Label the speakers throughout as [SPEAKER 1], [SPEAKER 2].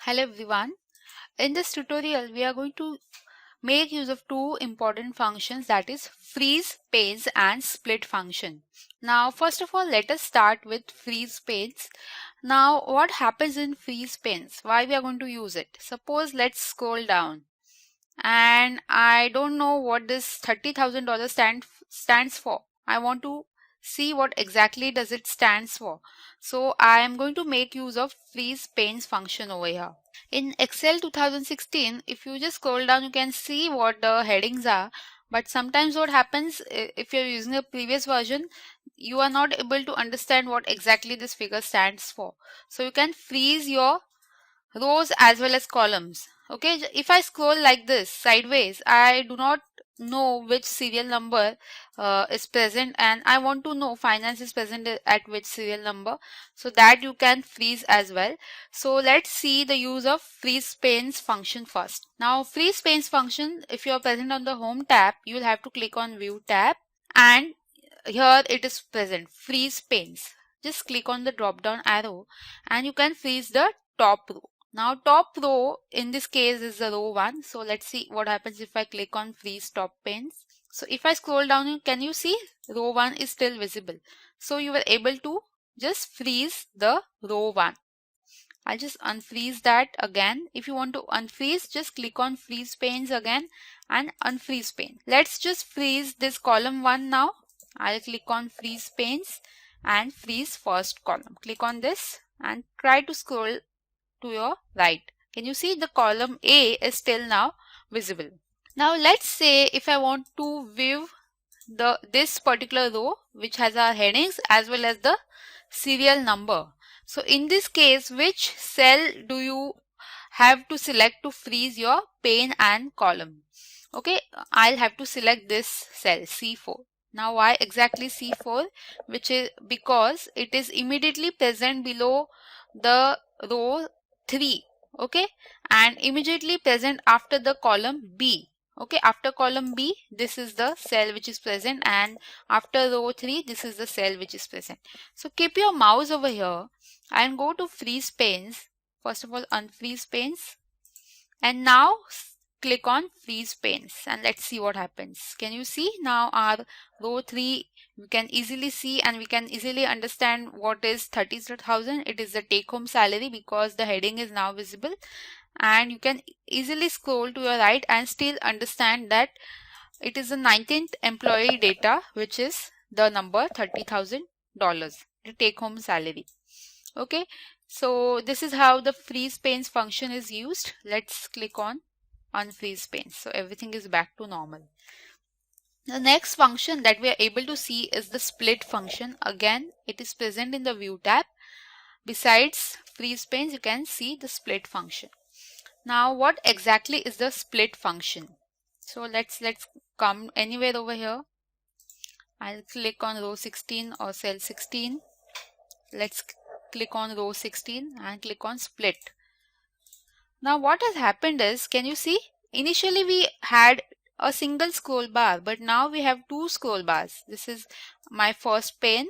[SPEAKER 1] Hello everyone. In this tutorial we are going to make use of two important functions, that is freeze panes and split function. Now first of all, let us start with freeze panes. Now what happens in freeze panes? Why we are going to use it? Suppose let's scroll down and I don't know what this $30,000 stands for. I want to see what exactly does it stands for. So I am going to make use of freeze panes function over here. In Excel 2016, if you just scroll down, you can see what the headings are. But sometimes what happens, if you're using a previous version, you are not able to understand what exactly this figure stands for. So you can freeze your rows as well as columns. Okay, if I scroll like this sideways, I do not know which serial number is present, and I want to know finance is present at which serial number, so that you can freeze as well. So let's see the use of freeze panes function first. Now freeze panes function, if you are present on the home tab, you will have to click on view tab, and here it is present, freeze panes. Just click on the drop down arrow and you can freeze the top row. Now top row in this case is the row 1. So let's see what happens if I click on freeze top panes. So if I scroll down, can you see row 1 is still visible. So you were able to just freeze the row 1. I'll just unfreeze that again. If you want to unfreeze, just click on freeze panes again and unfreeze pane. Let's just freeze this column 1 now. I'll click on freeze panes and freeze first column. Click on this and try to scroll to your right. Can you see the column A is still now visible? Now let's say if I want to view this particular row which has our headings as well as the serial number. So in this case, which cell do you have to select to freeze your pane and column? Okay, I'll have to select this cell C4. Now why exactly C4? Which is because it is immediately present below the row 3, okay, and immediately present after the column B. Okay, after column B, this is the cell which is present, and after row 3, this is the cell which is present. So keep your mouse over here and go to freeze panes. First of all, unfreeze panes, and now click on freeze panes and let's see what happens. Can you see now our row 3? We can easily see and we can easily understand what is 30,000. It is the take home salary because the heading is now visible, and you can easily scroll to your right and still understand that it is the 19th employee data, which is the number $30,000, the take home salary. Okay, so this is how the freeze panes function is used. Let's click on unfreeze panes. So everything is back to normal. The next function that we are able to see is the split function. Again, it is present in the view tab. Besides freeze panes, you can see the split function. Now what exactly is the split function? So let's come anywhere over here. I'll click on row 16 or cell 16. Let's click on row 16 and click on split. Now what has happened is, can you see, initially we had a single scroll bar, but now we have two scroll bars. This is my first pane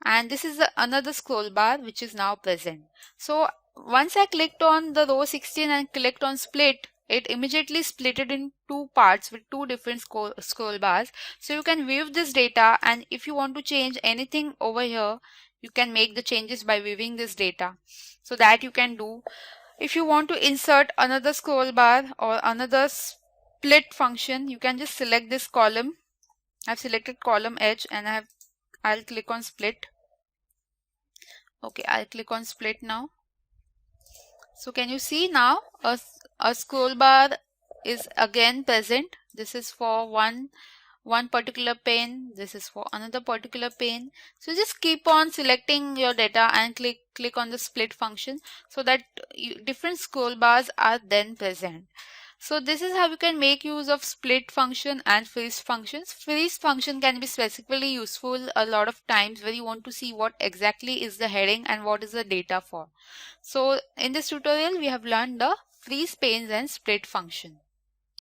[SPEAKER 1] and this is another scroll bar which is now present. So once I clicked on the row 16 and clicked on split, it immediately split it in two parts with two different scroll bars. So you can view this data, and if you want to change anything over here, you can make the changes by viewing this data. So that you can do. If you want to insert another scroll bar or another split function, you can just select this column. I've selected column H and I'll click on split. Okay, I'll click on split now. So can you see now a scroll bar is again present. This is for one particular pane, this is for another particular pane. So just keep on selecting your data and click on the split function so that different scroll bars are then present. So this is how you can make use of split function and freeze functions. Freeze function can be specifically useful a lot of times where you want to see what exactly is the heading and what is the data for. So in this tutorial we have learned the freeze panes and split function.